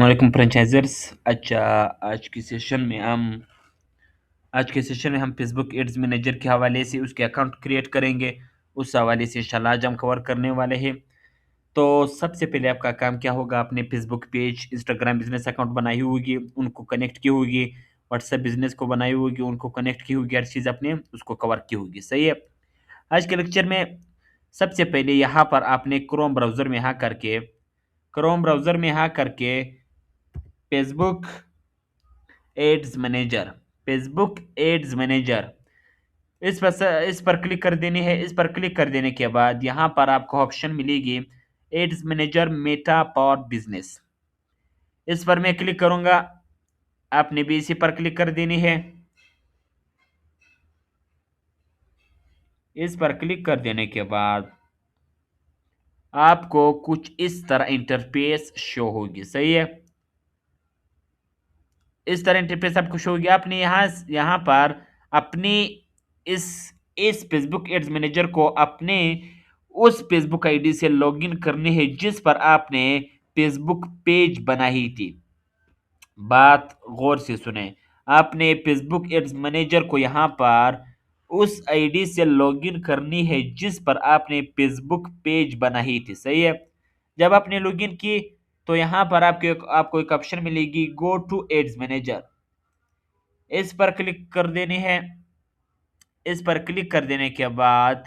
वालेकुम फ्रेंचाइजर्स। अच्छा, आज की सेशन में हम आज के सेशन में हम फेसबुक एड्स मैनेजर के हवाले से उसके अकाउंट क्रिएट करेंगे। उस हवाले से इंशाल्लाह आज हम कवर करने वाले हैं। तो सबसे पहले आपका काम क्या होगा, आपने Facebook page, Instagram business account बनाई होगी, उनको कनेक्ट की होगी, व्हाट्सएप बिजनेस को बनाई होगी, उनको कनेक्ट की होगी, हर चीज़ आपने उसको कवर की होगी। सही है। आज के लेक्चर में सबसे पहले यहाँ पर आपने क्रोम ब्राउज़र में यहाँ करके Facebook ads manager Facebook ads manager इस पर क्लिक कर देनी है। इस पर क्लिक कर देने के बाद यहाँ पर आपको ऑप्शन मिलेगी ads manager Meta power business. इस पर मैं क्लिक करूंगा, आपने भी इसी पर क्लिक कर देनी है। इस पर क्लिक कर देने के बाद आपको कुछ इस तरह इंटरफेस शो होगी। सही है। इस तरह इंटरफेस आपको शो होगी। आपने यहाँ यहाँ पर अपनी इस इस फेसबुक एड्स मैनेजर को अपने उस फेसबुक आईडी से लॉगिन करनी है जिस पर आपने फेसबुक पेज बनाई थी। बात गौर से सुने। आपने फेसबुक एड्स मैनेजर को यहाँ पर उस आईडी से लॉगिन करनी है जिस पर आपने फेसबुक पेज बनाई थी। सही है। जब आपने लॉगिन की तो यहाँ पर आपको एक ऑप्शन मिलेगी गो टू एड्स मैनेजर। इस पर क्लिक कर देनी है। इस पर क्लिक कर देने के बाद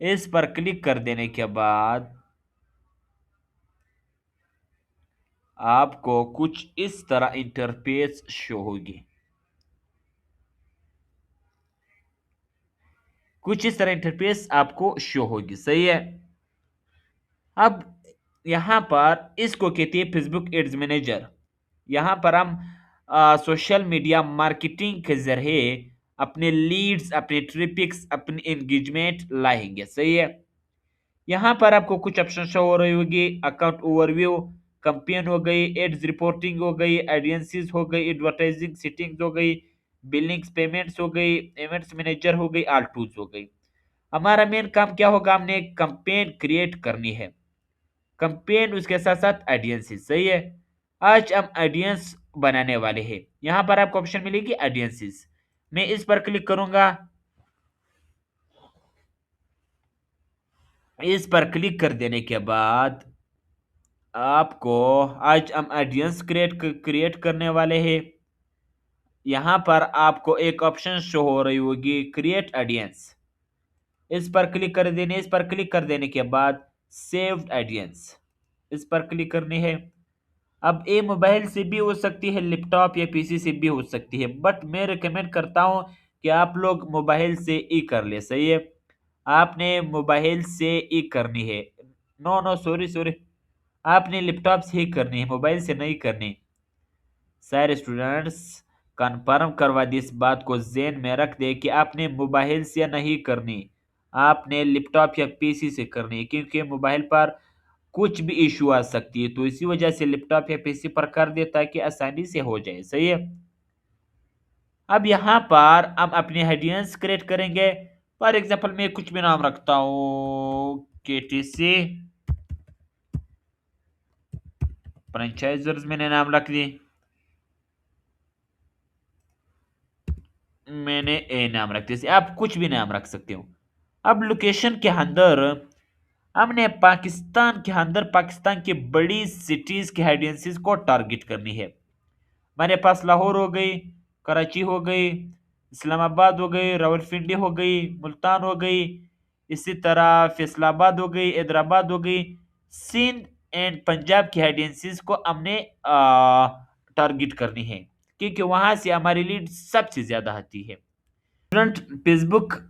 इस पर क्लिक कर देने के बाद आपको कुछ इस तरह इंटरफेस शो होगी। कुछ इस तरह इंटरफेस आपको शो होगी। सही है। अब यहां पर इसको कहते हैं फेसबुक एड्स मैनेजर। यहां पर हम सोशल मीडिया मार्केटिंग के जरिए अपने लीड्स, अपने ट्रिपिक्स, अपनी एंगेजमेंट लाएंगे। सही है। यहाँ पर आपको कुछ ऑप्शन शो हो रही होगी। अकाउंट ओवरव्यू, कंपेन हो गई, एड्स रिपोर्टिंग हो गई, ऑडियंसेस हो गई, एडवर्टाइजिंग सेटिंग्स हो गई, बिलिंग्स पेमेंट्स हो गई, इवेंट्स मैनेजर हो गई, ऑल टूल्स हो गई। हमारा मेन काम क्या होगा, हमने एक कंपेन क्रिएट करनी है। कंपेन उसके साथ साथ ऑडियंसेस। सही है। आज हम ऑडियंस बनाने वाले हैं। यहाँ पर आपको ऑप्शन मिलेगी ऑडियंसेस। मैं इस पर क्लिक करूंगा। इस पर क्लिक कर देने के बाद आपको आज हम ऑडियंस क्रिएट करने वाले हैं। यहां पर आपको एक ऑप्शन शो हो रही होगी क्रिएट ऑडियंस। इस पर क्लिक कर देने इस पर क्लिक कर देने के बाद सेव्ड ऑडियंस, इस पर क्लिक करनी है। अब ये मोबाइल से भी हो सकती है, लैपटॉप या पीसी से भी हो सकती है, बट मैं रिकमेंड करता हूं कि आप लोग मोबाइल से ही कर ले। सही है। आपने मोबाइल से ही करनी है। नो नो, सॉरी सॉरी, आपने लैपटॉप से ही करनी है, मोबाइल से नहीं करनी। सारे स्टूडेंट्स कंफर्म करवा दी, इस बात को ज़हन में रख दे कि आपने मोबाइल से नहीं करनी, आपने लैपटॉप या पीसी से करनी है, क्योंकि मोबाइल पर कुछ भी इशू आ सकती है। तो इसी वजह से लैपटॉप या पीसी पर कर दे ताकि आसानी से हो जाए। सही है। अब यहाँ पर हम अपनी ऑडियंस क्रिएट करेंगे। फॉर एग्जांपल मैं कुछ भी नाम रखता हूँ, केटीसी फ्रेंचाइजर्स मैंने नाम रख दी। मैंने ए नाम रख दिया। आप कुछ भी नाम रख सकते हो। अब लोकेशन के अंदर हमने पाकिस्तान की बड़ी सिटीज के ऑडियंसेस को टारगेट करनी है। हमारे पास लाहौर हो गई, कराची हो गई, इस्लामाबाद हो गई, रावलपिंडी हो गई, मुल्तान हो गई, इसी तरह फैसलाबाद हो गई, हैदराबाद हो गई, सिंध एंड पंजाब की ऑडियंसेस को हमने टारगेट करनी है, क्योंकि वहां से हमारी लीड सबसे ज्यादा आती है। Facebook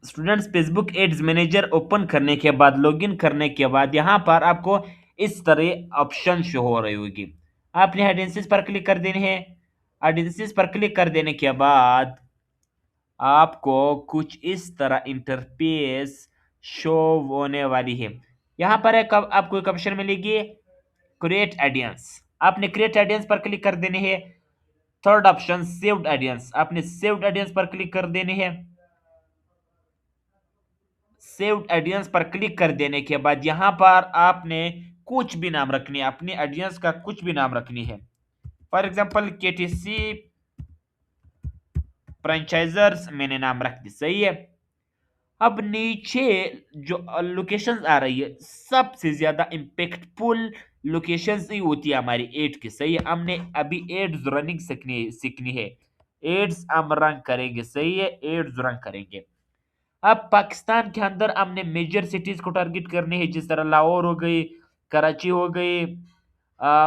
students Facebook ads manager open करने के बाद, लॉगिन करने के बाद, यहाँ पर आपको इस तरह ऑप्शन शो हो रही होगी। आपने ऑडियंसेस पर क्लिक कर देनी है। ऑडियंसेस पर क्लिक कर देने के बाद आपको कुछ इस तरह इंटरफेस शो होने वाली है। यहाँ पर आपको एक ऑप्शन मिलेगी क्रिएट ऑडियंस। आपने क्रिएट ऑडियंस पर क्लिक कर देनी है। थर्ड ऑप्शन सेव्ड ऑडियंस, आपने सेव्ड ऑडियंस पर क्लिक कर देनी है। सेव्ड ऑडियंस पर क्लिक कर देने के बाद यहाँ पर आपने कुछ भी नाम रखनी है, अपनी ऑडियंस का कुछ भी नाम रखनी है। फॉर एग्जांपल केटीसी फ्रेंचाइजर्स मैंने नाम रख दी, सही है। अब नीचे जो लोकेशंस आ रही है, सबसे ज्यादा इम्पैक्टफुल लोकेशंस ही होती है हमारी एड की, सही है। हमने अभी एड्स रनिंग सीखनी है। एड्स हम रन करेंगे, सही है, एड्स रन करेंगे। अब पाकिस्तान के अंदर हमने मेजर सिटीज को टारगेट करनी है, जिस तरह लाहौर हो गई, कराची हो गई,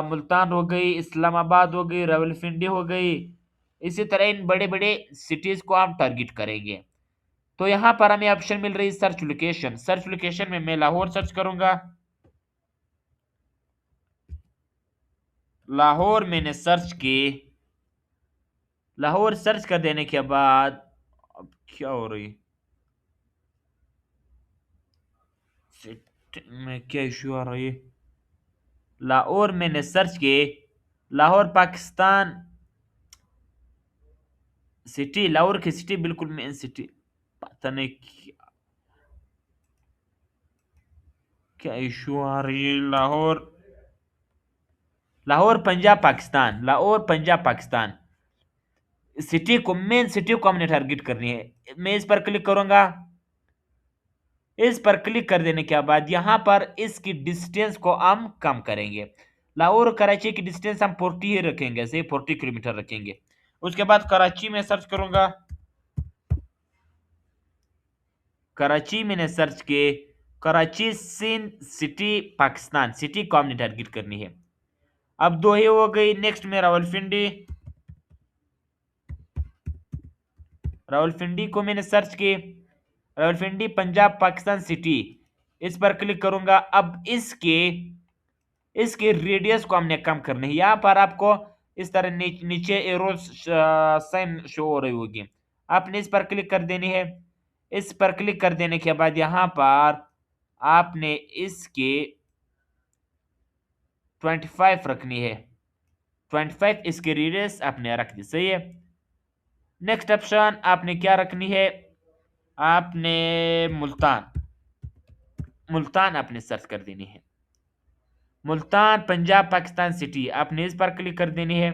मुल्तान हो गई, इस्लामाबाद हो गई, रावलपिंडी हो गई। इसी तरह इन बड़े बड़े सिटीज को हम टारगेट करेंगे। तो यहाँ पर हमें ऑप्शन मिल रही है सर्च लोकेशन। सर्च लोकेशन में मैं लाहौर सर्च करूंगा। लाहौर मैंने सर्च की। लाहौर सर्च कर देने के बाद अब क्या हो रही में क्या इश्यू आ रही है। लाहौर मैंने सर्च की। लाहौर पाकिस्तान सिटी, लाहौर की सिटी बिल्कुल मेन सिटी। पता नहीं क्या इश्यू आ रही है। लाहौर, लाहौर पंजाब पाकिस्तान, लाहौर पंजाब पाकिस्तान सिटी को, मेन सिटी को हमने टारगेट करनी है। मैं इस पर क्लिक करूंगा। इस पर क्लिक कर देने के बाद यहां पर इसकी डिस्टेंस को हम कम करेंगे। लाहौर और कराची की डिस्टेंस हम 40 ही रखेंगे, से 40 किलोमीटर रखेंगे। उसके बाद कराची में सर्च करूंगा। कराची मैंने सर्च किए। कराची सिंध सिटी पाकिस्तान सिटी को हमने टारगेट करनी है। अब दो ही हो गई। नेक्स्ट में रावलपिंडी, रावलपिंडी को मैंने सर्च की। रावलपिंडी पंजाब पाकिस्तान सिटी, इस पर क्लिक करूंगा। अब इसके इसके रेडियस को हमने कम करना है। यहाँ पर आपको इस तरह नीचे एरो साइन शो हो रही होगी, आपने इस पर क्लिक कर देनी है। इस पर क्लिक कर देने के बाद यहाँ पर आपने इसके 25 रखनी है। 25 इसकी रेडियस आपने रख दी, सही है। नेक्स्ट ऑप्शन आपने क्या रखनी है, आपने मुल्तान, मुल्तान आपने सर्च कर देनी है। मुल्तान पंजाब पाकिस्तान सिटी, आपने इस पर क्लिक कर देनी है।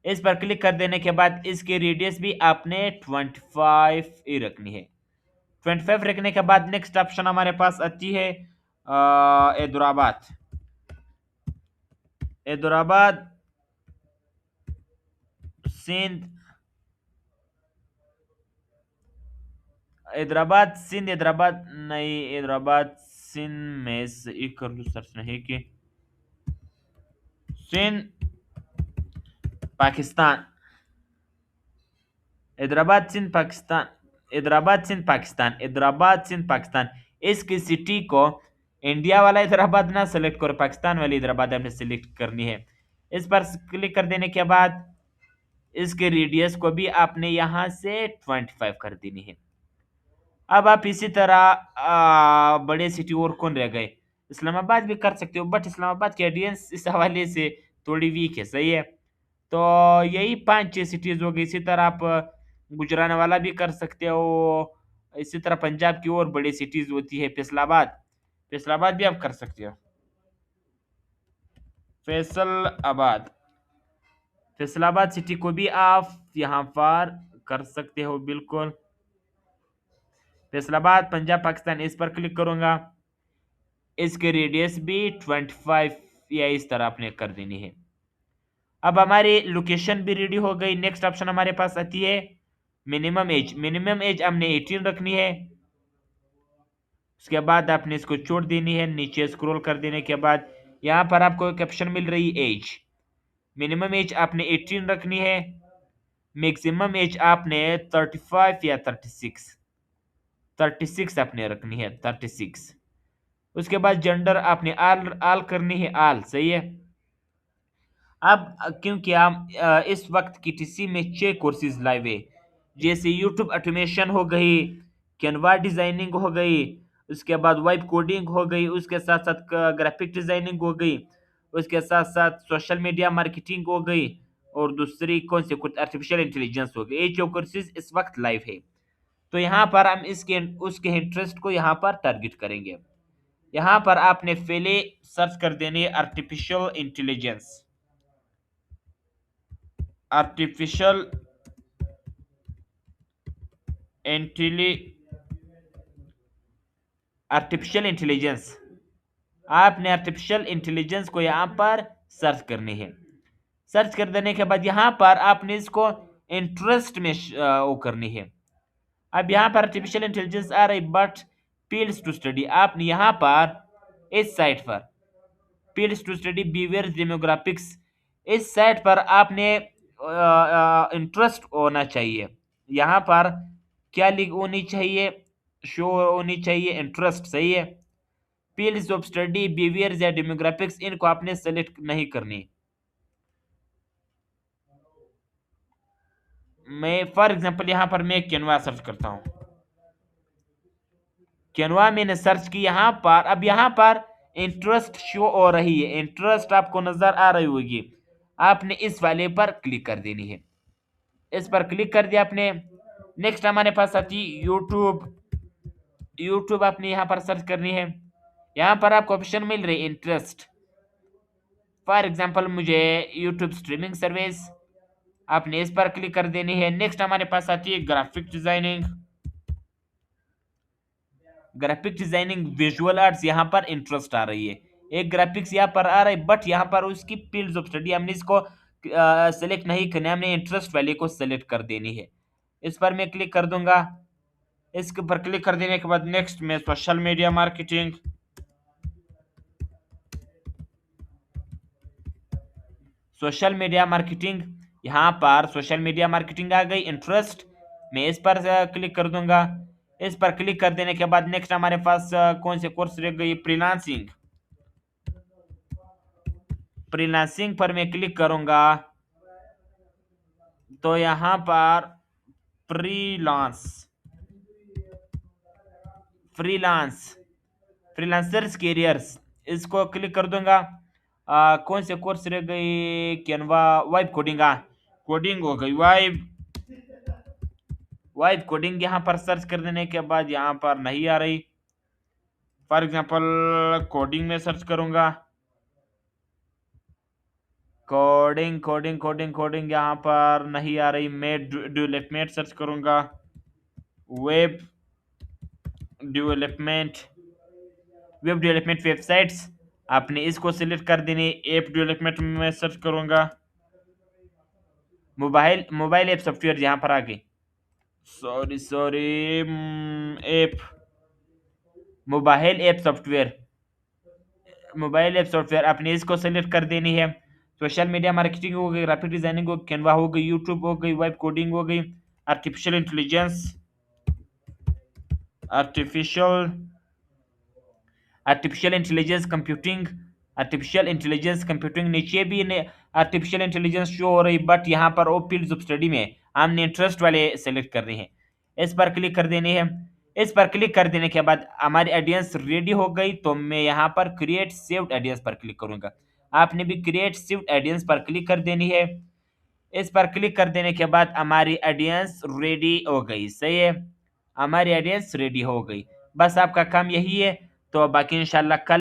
इस पर क्लिक कर देने के बाद इसकी रेडियस भी आपने 25 ही रखनी है। 25 रखने के बाद नेक्स्ट ऑप्शन हमारे पास आती है हैदराबाद। हैदराबाद सिंध, हैदराबाद सिंध, हैदराबाद नहीं, हैदराबाद सिंध में से एक कर लू सर्च, नहीं कि सिंध पाकिस्तान, हैदराबाद सिंध पाकिस्तान, हैदराबाद सिंध पाकिस्तान, हैदराबाद सिंध पाकिस्तान। इसकी सिटी को इंडिया वाला हैदराबाद ना सेलेक्ट करो, पाकिस्तान वाली हैदराबाद हमने सेलेक्ट करनी है। इस पर क्लिक कर देने के बाद इसके रेडियस को भी आपने यहां से 25 कर देनी है। अब आप इसी तरह बड़े सिटी और कौन रह गए, इस्लामाबाद भी कर सकते हो, बट इस्लामाबाद की ऑडियंस इस हवाले से थोड़ी वीक है, सही है। तो यही 5-6 सिटीज हो गई। इसी तरह आप गुजरानवाला भी कर सकते हो। इसी तरह पंजाब की और बड़ी सिटीज होती है फैसलाबाद, फैसलाबाद भी आप कर सकते हो। फैसलाबाद, फैसलाबाद सिटी को भी आप यहाँ पर कर सकते हो, बिल्कुल। फैसलाबाद पंजाब पाकिस्तान, इस पर क्लिक करूंगा। इसके रेडियस भी 25 या इस तरह आपने कर देनी है। अब हमारी लोकेशन भी रेडी हो गई। नेक्स्ट ऑप्शन हमारे पास आती है मिनिमम एज। मिनिमम एज हमने 18 रखनी है। उसके बाद आपने इसको छोड़ देनी है। नीचे स्क्रॉल कर देने के बाद यहाँ पर आपको एक ऑप्शन मिल रही है एज। मिनिमम एज आपने 18 रखनी है। मैक्सिमम एज आपने 35 या 36, 36 आपने रखनी है, 36। उसके बाद जेंडर आपने आल आल करनी है, आल, सही है। अब क्योंकि हम इस वक्त कीटीसी में 6 कोर्सेज लाइव है, जैसे यूट्यूब ऑटोमेशन हो गई, कैनवा डिजाइनिंग हो गई, उसके बाद वेब कोडिंग हो गई, उसके साथ साथ ग्राफिक डिजाइनिंग हो गई, उसके साथ साथ सोशल मीडिया मार्केटिंग हो गई, और दूसरी कौन सी, कुछ आर्टिफिशियल इंटेलिजेंस हो गई। ये 4 कोर्सेज इस वक्त लाइव है। तो यहाँ पर हम इसके उसके इंटरेस्ट को यहाँ पर टारगेट करेंगे। यहाँ पर आपने पहले सर्च कर देनी है आर्टिफिशियल इंटेलिजेंस। आर्टिफिशियल इंटेलि आर्टिफिशियल इंटेलिजेंस, आपने आर्टिफिशियल इंटेलिजेंस को यहाँ पर सर्च करनी है। सर्च कर देने के बाद यहाँ पर आपने इसको इंटरेस्ट में वो करनी है। अब यहाँ पर आर्टिफिशियल इंटेलिजेंस आ रही, बट फील्ड्स टू स्टडी, आपने यहाँ पर इस साइट पर fields to study behaviour demographics, इस साइट पर आपने इंटरेस्ट होना चाहिए। यहाँ पर क्या लिख होनी चाहिए, शो होनी चाहिए इंटरेस्ट, सही है। फील्ड्स ऑफ स्टडी बिहेवियर्स या डेमोग्राफिक्स, इनको आपने सेलेक्ट नहीं करनी। मैं फॉर एग्जांपल यहाँ पर मैं कैनवा सर्च करता हूँ। कैनवा मैंने सर्च की यहाँ पर। अब यहाँ पर इंटरेस्ट शो हो रही है, इंटरेस्ट आपको नजर आ रही होगी। आपने इस वाले पर क्लिक कर देनी है। इस पर क्लिक कर दिया आपने। नेक्स्ट हमारे पास आती है यूट्यूब। यूट्यूब आपने यहाँ पर सर्च करनी है। यहाँ पर आपको ऑप्शन मिल रही है इंटरेस्ट। फॉर एग्जांपल मुझे यूट्यूब स्ट्रीमिंग सर्विस, आपने इस पर क्लिक कर देनी है। नेक्स्ट हमारे पास आती है graphic designing. Graphic designing visual arts, यहाँ पर इंटरेस्ट आ रही है। एक ग्राफिक्स यहाँ पर आ रहा है, बट यहाँ पर उसकी फील्ड ऑफ स्टडी हमने इसको सेलेक्ट नहीं करना, हमने इंटरेस्ट वाले को सेलेक्ट कर देनी है। इस पर मैं क्लिक कर दूंगा। इसके ऊपर क्लिक कर देने के बाद नेक्स्ट में social media marketing. Social media marketing, यहाँ पर सोशल मीडिया मार्केटिंग आ गई। इंटरेस्ट, मैं इस पर क्लिक कर दूंगा। इस पर क्लिक कर देने के बाद नेक्स्ट हमारे पास कौन से कोर्स रह गई, फ्रीलांसिंग। फ्रीलांसिंग पर मैं क्लिक करूंगा तो यहाँ पर फ्रीलांस फ्रीलांस फ्रीलांसर्स कैरियर्स, इसको क्लिक कर दूंगा। कौन से कोर्स रह गई, कैनवा, वाइब कोडिंग, कोडिंग हो गई, वाइब वाइब कोडिंग। यहाँ पर सर्च कर देने के बाद यहाँ पर नहीं आ रही। फॉर एग्जांपल कोडिंग में सर्च करूंगा। कोडिंग कोडिंग कोडिंग कोडिंग यहाँ पर नहीं आ रही। मैं डेवलपमेंट सर्च करूंगा। Web development, web development websites, आपने इसको सिलेक्ट कर देनी। ऐप डेवलपमेंट में सर्च करूंगा। मोबाइल मोबाइल ऐप सॉफ्टवेयर यहाँ पर आ गई। Sorry sorry, app, mobile app software, mobile app software, आपने इसको सेलेक्ट कर देनी है। सोशल मीडिया मार्केटिंग हो गई, ग्राफिक डिजाइनिंग हो गई, कैनवा हो गई, यूट्यूब हो गई, वेब कोडिंग हो गई, artificial intelligence, artificial artificial intelligence computing, artificial intelligence computing. नीचे भी आर्टिफिशियल इंटेलिजेंस शो हो रही, बट यहाँ पर वो फील्ड्स ऑफ स्टडी में हमने इंटरेस्ट वाले सेलेक्ट कर रहे हैं। इस पर क्लिक कर देनी है। इस पर क्लिक कर देने के बाद हमारी ऑडियंस रेडी हो गई, तो मैं यहाँ पर क्रिएट सेव्ड ऑडियंस पर क्लिक करूंगा। आपने भी क्रिएट सेव्ड ऑडियंस पर क्लिक कर देनी है। इस पर क्लिक कर देने के बाद हमारी ऑडियंस रेडी हो गई, सही है, हमारी ऑडियंस रेडी हो गई। बस आपका काम यही है। तो बाकी इंशाल्लाह कल